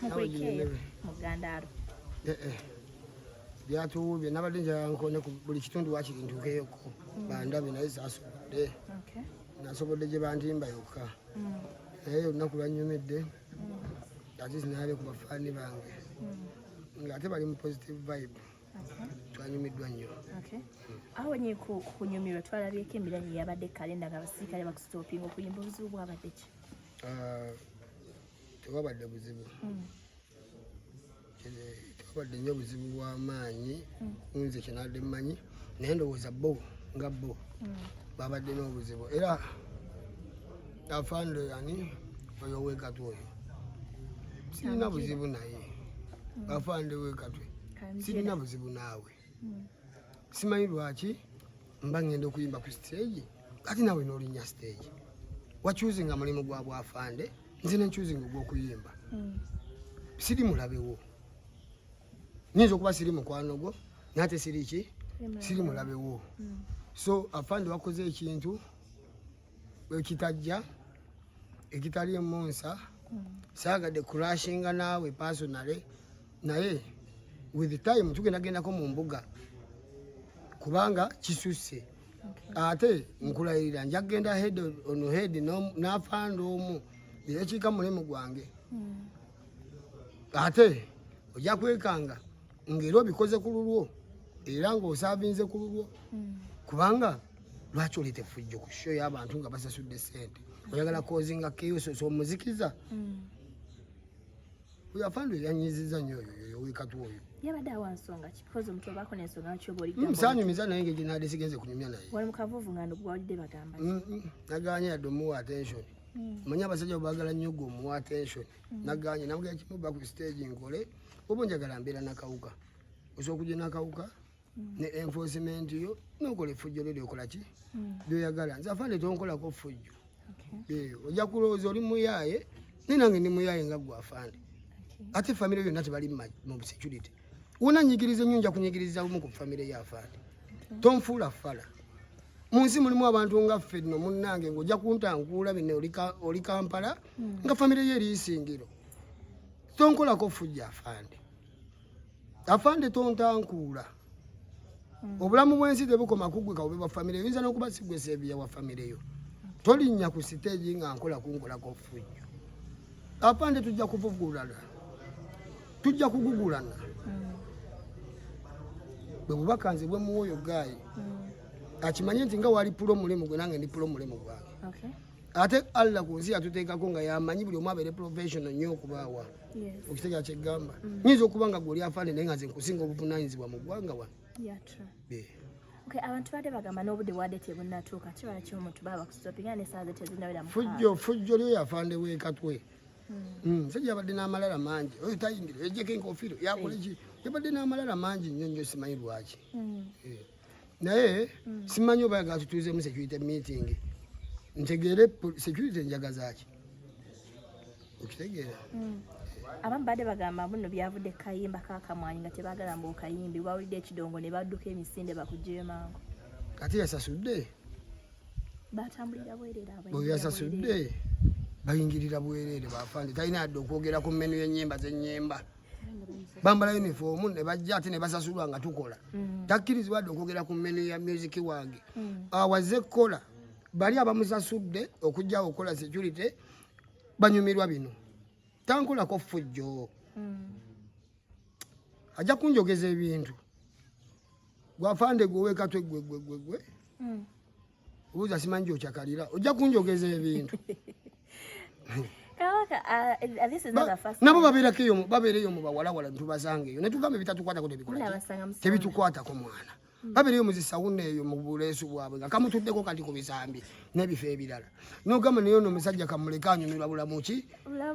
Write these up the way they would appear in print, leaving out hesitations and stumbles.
mukulike mugandaro byatuubye nabadde njankone ku buli kitundu wakiri ntuukeyoko bandabe naye saasubudde nasobodde gye bantimba yokka naye olunaku lwanyumidde ate sinaabe ku bafaani bange ng'ate bali mu positive vibe twanyumiddwa nnyo. aho wenye kunyumirwa twalabyeko emiranyi yabadde kalenda nga abasirikale bakusitoopinga okuyimba obuzibu bwabadde ki? Tewabadde buzibu tewabadde nnyo obuzibu bw'amaanyi kunze kyenadde mmanyi naye ndowooza bo nga bo babadde n'obuzibu era afande yani oyo weekatwe oyo sirina buzibu naye afande weekatwe sirina buzibu naawe simanyi lwaki mba ngenda okuyimba ku stage ate naawe n'olinnya stage wakyuzinga mulimu gwa bwafande nze nenkyuzinga ogw'okuyimba siri mulabewo nyinza okuba siri mukwano gwo nate siri ki siri mulabewo so afande wakoze ekintu ekitajja ekitali emunsa saagadde kurashinga naawe personally naye with the time tugendagendako mu mbuga kubanga kisusse ate nkulayirira nja kugenda head on head n'afande omu ekiika mulimu gwange ate ojja kwekanga ng'era obikoze ku lulwo era ng'osaavinze ku lulwo kubanga lwaki oleeta effujjo ku show y'abantu nga basasudde ssente oyagala kozinga keyososa omuzikiza oyo afande yanyiziza nnyo oyo weekatwe oyo yabadde awansonga ki because omuntu obaako n'ensonga lwaki oba oli musaanyumiza naye ngeri naade sigenze kunyumya naye wali mu kavuuvu nga ndogwawulidde bagamba naganye yadde omuwa attention manyi abasajja baagala nnyo gwe omuwa attention naganye namugera kimuba ku stage nkole oba njagala mbeera nakawuka osobola okujja nakawuka ne enforcement yo nokola effujjo lyo lyokola ki byoyagala nze afande tonkolako ffujjo ojja kulowooza oli muyaaye naye nange ndi muyaaye nga gwe afande ate famire yonna tebali mu security wona nyigiriza nnyo nja kunyigiriza omu ku famire y'afande tonfuula fala mu nsi mulimu abantu nga ffe nno munnange ng'ojja kuntankuula bino oli Kampala nga famire ye eriyisingiro tonkolako ffujjo afande tontankuula obulamu bw'ensi tebukoma kuggwe kawube bwa famire oyinza n'okuba sigwe seebiya wa famire yo tolinnya ku siteegi nga nkola kunkolako ffujjo afande tujja kuvugulana tujja kugugulana bwe bubaka nze bwe muwoyo gaayi akimanye nti nga wali pulo mulimu gwe nange ndi pulo mulimu gwange ate Allah ku nsi yatuteekako nga yamanyi buli omu abeere professional nnyo okubaawa okitegeera kyeggamba nyinza okuba nga gwoli afande naye nga nze nkusinga obuvunaanyizibwa mu ggwanga wano abantu badde bagamba n'obudde bwadde tebunnatuuka kibala ky'omuntu baba bakusitopinga n'essaawa ze tezinnawera mu fujjo lyo yafande weekatwe nsajja yabadde n'amalala mangi oyo tayingira yajjeko enkofiiro yakola ki yabadde n'amalala mangi nnyo nnyo simanyi lwaki naye simanyi oba yagala tutuuzemu security meeting ntegeere security enjaga zaaki okitegeera abamu badde bagamba buno byavudde kayimba kakamwanyi nga tebaagala mbu okayimbi bawulidde ekidongo ne badduka emisinde bakugyeyo mangu kati yasasudde batambulira bwereere oyo yasasudde bayingirira bwereere bafande talina yadde okwogera ku mmenu y'ennyimba z'ennyimba bambala uniform ne bajja ate ne basasulwa nga tukola takkirizibwa wadde okwogera ku mmenu ya music wange awaze kukola bali abamusasudde okujjawo okukola security banyumirwa bino tankolako ffujjo ajja kunjogeza ebintu gwafande gwe weekatwe gwe obuuza simanyi gyokyakalira ojja kunjogeza ebintu nabo babeereyo mu bawalawala netubazangeeyo netugamba ebitatukwatako tebitukwatako mwana babeereyo mu zisawuna eyo mu buleesu bwabwe nga kamutuddeko kati ku bisambi n'ebifo ebirala nogamba naye ono omusajja kamuleka anyumirwa bulamu ki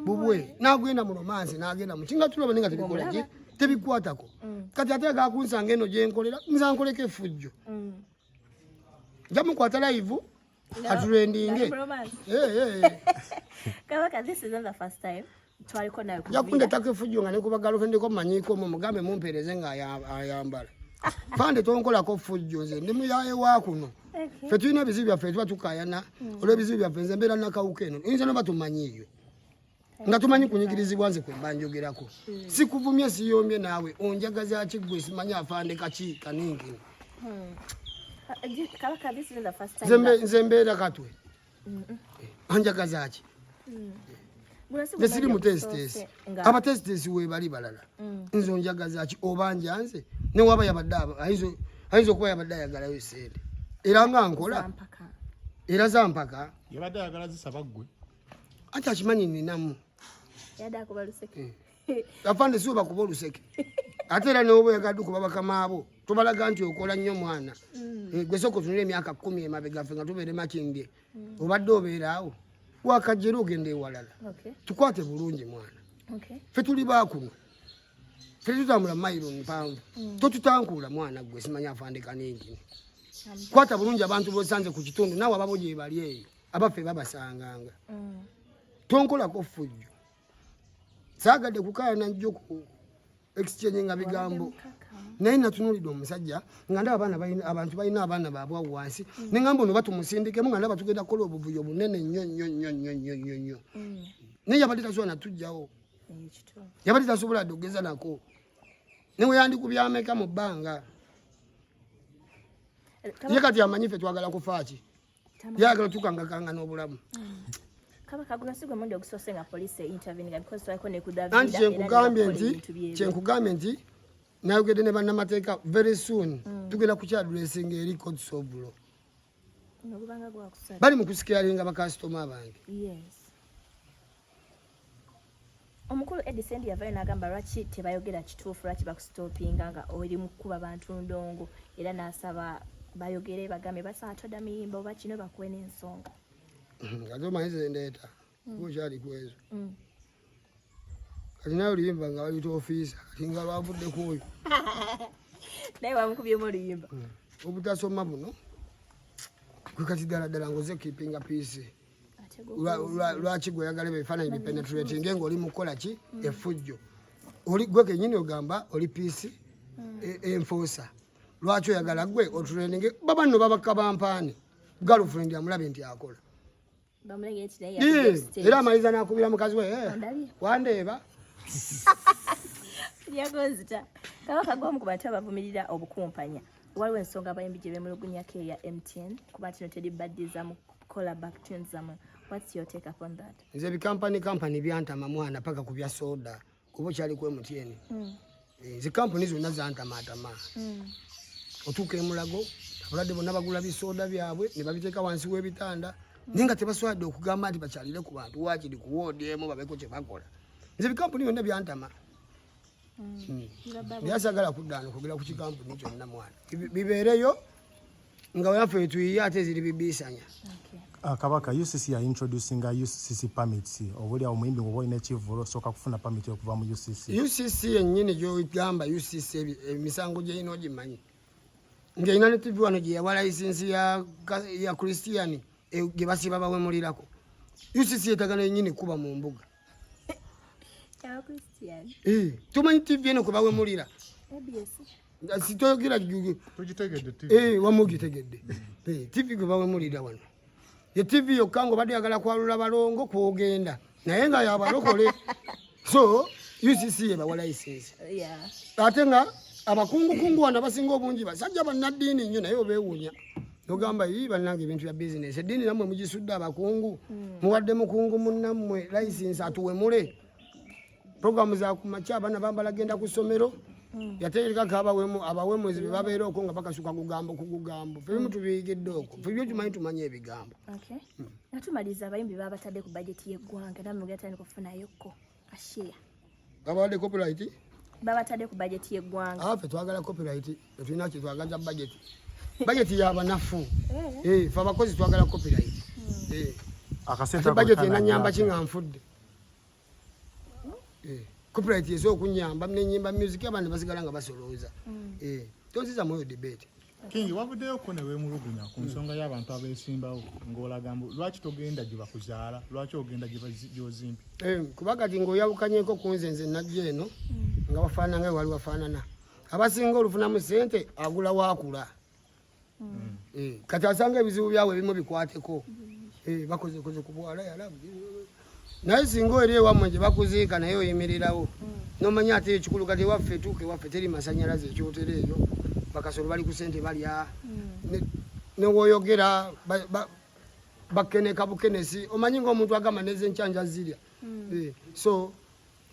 bubwe n'agenda mu romansi n'agenda mu kinga tulaba nenga tebikola ki tebikwatako kati ate agakunsanga eno gyenkolera nza nkoleko effujjo nja mukwata live atulendinge jakundetako effujjo nga nekuba galofendeko mumanyiko omwo mugambe mumpeereze nga ayambala fande tonkolako ffujjo nze ndi muyaye wa kuno ffe tulina ebizibu byaffe tuba tukayana olw'ebizibu byaffe nze mbeera nakawuka eno oyinza noba tumanyiiyo nga tumanyi kunyigirizibwa nze kwe mbanjogerako sikuvumye siyombye naawe onjagaza ki gwe simanyi afande kaki kaningi Kabaka, this is the first time nze mbeera katwe anjagaza ki nesiri mutesitesi abatesitesi we bali balala nze onjagaza ki oba njanze newaba yabadde ayinza okuba yabadde ayagalayo sente era nga nkola era zampaka yabadde ayagala zisaba ggwe anti akimanyi ninamu afande si obakuba oluseke ate era newoba oyagadde okuba bakamaabo tubalaga nti okola nnyo mwana gwe sooka otunula emyaka 10 emabegaffe nga tubeere makindye obadde obeeraawo wakajjera ogenda ewalala tukwate bulungi mwana ffe tuli baakuno ffe tutambula mayiro mpanvu totutankuula mwana gwe simanyi afande kaningi kwata bulungi abantu bosanze ku kitundu naawe ababo gye bali eyo abaffe babasanganga tonkolako ffujjo saagadde kukaayana njjo ku exchange nga bigambo naye natunulidde omusajja nga ndaba abantu balina abaana baabwe awo wansi ne ngamba ono batumusindikemu nga ndaba tugenda kukola obuvuyo bunene nnyo naye yabadde tasobola natugjawo yabadde tasobola dde okugeza nako newe yandikubyameka mu bbanga ye kati amanyi ffe twagala kufaaki yagala tukangakanga n'obulamu anti kyenkugambye nti nayogedde ne bannamateeka very soon tugenda kukyadresinga eri codes of law bali mu kusikiralinga bakasitoma abange omukulu Edison yavayo n'agamba lwaki tebayogera kituufu lwaki bakusitopinga nga oli mu kukuba bantu ndongo era n'asaba bayogere bagambe basaatoda miyimba oba kino bakuwe n'ensonga ate omanyi ze ndeeta kukyali kwezo kati naye oluyimba nga balita ofiisa kati nga lwavuddeku oyo naye wamukubyemu oluyimba obutasoma buno kwe kati ddala ngoze keepinga piisi lwaki gwe oyagala ebifaananyi bipenetrating ng'oli mukola ki effujjo oli gwe kenyini ogamba oli piisi enforcer lwaki oyagala gwe otuleninge babanno babaka bampaani girlfriend amulabe nti akola era amaliza nakubira mukazi we wandeeba yagonzita kabaka gwomu ku bantu abavumirira obukumpanya waliwo ensonga abayimbi gye bemulugunyako eya MTN kuba kino teribaddiza mu kukola back tunes zamwe. What's your take upon that? Nze bikampani byantama mwana paka ku bya soda kuba kyali ku MTN zi kampani zonna zantamatama otuuka emulago abalwadde bonna bagula bisoda byabwe ne babiteeka wansi w'ebitanda ninga tebasobola okugamba nti bakyalire ku bantu wakiri ku woodi emu babeko kye bakola. Nze bikampani byonna byantama byasagala kuddaana okugera ku kikampuni kyonna mwana bibeereyo nga weyaffe tuyiye ate ziri bibisanya. Kabaka, UCC are introducing a UCC permits. Obuli awo muyimbi ngoba olina ekivulo soka kufuna permit okuva mu UCC. UCC yennyini gy'ogamba UCC emisango gye ino gimanyi. Ng'erina ne TV wano gye yawa license ya Christian gye basiba bawemulirako. UCC etagana yennyini kuba mu mbuga. Ya Christian. Tumanyi TV eno kwe bawemulira. Sitoyogera tugitegedde TV. Wamugitegedde. TV kwe bawemulira wano. Ye TV yokango badi agala kwalula balongo kwogenda naye nga yabalokole so UCC eba license ate nga abakungu wana basinga obungi basajja bannaddiini nnyo naye obeewuunya ogamba yi bannange ebintu bya business eddiini nammwe mugisudde abakungu muwadde mukungu munnammwe license atuwemule programu za kumakya abaana bambala genda ku ssomero yaterekako abawemwezi be babeera okwo nga bakasuka kugambo ku kugambo firimu tubiyigidde okwo fibyo tumanyi ebigambo. Natumaliza abayimbi babatadde ku bajeti y'eggwanga namwe mugatani kufunayokko ashare babawadde copyright babatadde ku bajeti y'eggwanga ffe twagala copyright tulina kye twagaza bajeti y'abanafu ffe abakozi twagala copyright bajeti enanyamba kinganfudde copyright yeso okunyamba mnenyimba music abantu basigala nga basolooza tonziza moyo debate Kingi wavuddeyo ko ne weemulugunya ku nsonga y'abantu abeesimbawo ng'olagamba lwaki togenda gye bakuzaala lwaki ogenda gy'ozimpi kuba kati ng'oyawukanyeko ku nze najja eno nga bafaanana nga wali wafaanana abasinga olufunamu ssente agula waakula kati asanga ebizibu byabwe ebimu bikwateko bakozekoze ku bwala yalabu naye singa eri ewammwe gye bakuziika naye oyimirirawo nomanya ate ekikulu kati waffe tuuka ewaffe teri masanyalaze ekyotera eyo bakasolo bali ku sente balya newoyogera bakeneka bukenesi omanyi ngaomuntu agamba neze enkyanja zirya so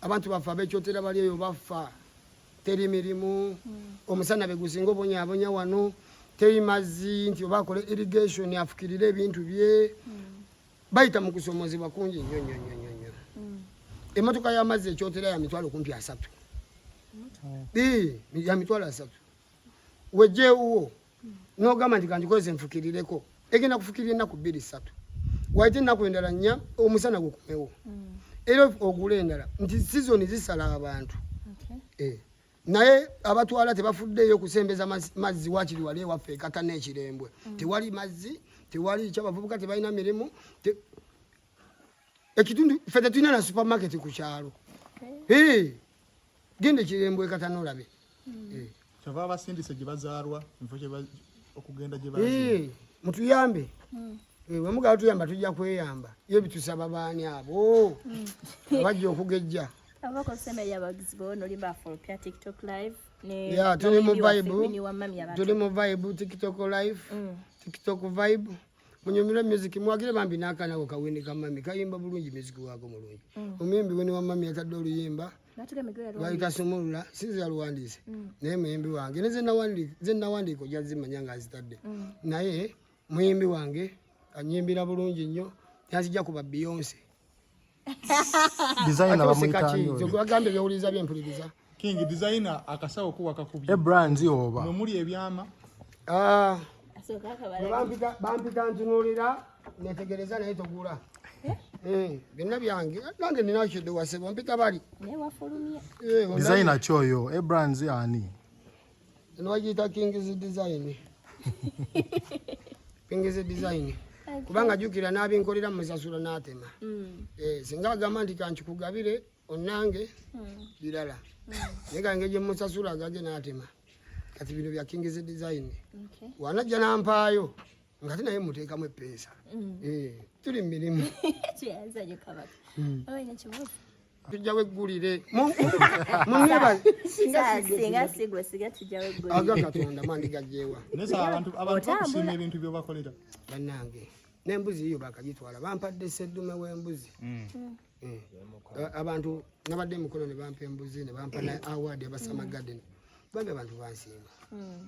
abantu baffe abekyotera bali eyo bafa teri mirimu omusana begusinga obonyabonya wano teri mazzi nti obakole irrigation afukirire ebintu bye bayita mu kusomozebwa kungi nnyo nnyo nnyo nnyo emmotoka y'amazzi ekyotera ya mitwalo kumpi 3 ya mitwalo 3 wejjeewuwo n'ogamba nti kangikozesa enfukirireko egenda kufukirira ennaku 2-3 waite ennaku endala 4 omusana gukomewo era ogula endala nti sizoni zisala abantu naye abatwala tebafuddeyo kusembeza mazzi wakiri wali ewaffe ekata n'ekirembwe tewali mazzi tewali kyabavubuka tebalina mirimu ekitundu ffe tetulina na supermarket ku kyalo genda ekirembwe ekata n'olabe kyava abasindise gye bazaalwa okugenda gye mutuyambe wemugala tuyamba tujja kweyamba iyo bitusaba baani abo abajja okugejja tuli mu vibe tiktok live tiktok vibe munyumira music mwagire bambi nakanago kawini kamami kayimba bulungi music wako mulungi omuyimbi weni wa mami atadde oluyimba bayita Sumulula sinzi yaluwandiise naye muyimbi wange neze nawandiika ojja zimanya nga azitadde naye muyimbi wange anyimbira bulungi nnyo yazijja kuba Beyonce designer bamuyita agambe byowuliza byempuliriza King designer akasawo kuwa kakubye brands oba nomuli ebyama bampita ntunulira netegereza naye togula byonna byange nange nina kidde wasebo bampita bali designer kyoyo brands ani nowagiyita King's design King's design kubanga jukira nabinkolera musasula natema singa agamba nti kankikugabire onange birala negange gye musasula agage natema kati bino bya King's design wanajja nampaayo ngati naye muteekamu eppeesa tuli mirimu tujja weggulire aga Katonda mandigajjeewa abantu bakusiima ebintu byobakolera bannange n'embuzi iyo bakagitwala bampadde seddume w'embuzi abantu nabadde mukono ne bampa embuzi ne bampa na award abasama garden bange abantu bansiima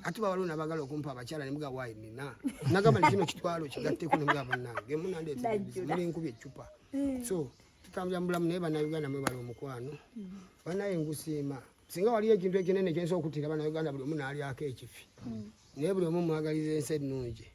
ate bawaliwo nabagala okumpa abakyala nemuga wayi nina nagamba ni kino kitwalo kigatteko nemuga bannange munandeeta muli nkubi eccupa so tutambula mu bulamu naye bannayuganda mwe bali omukwano bannaye ngusiima singa waliyo ekintu ekinene kyensobola okuttira bannayuganda buli omu n'alyako ekifi naye buli omu mwagaliza ensi ennungi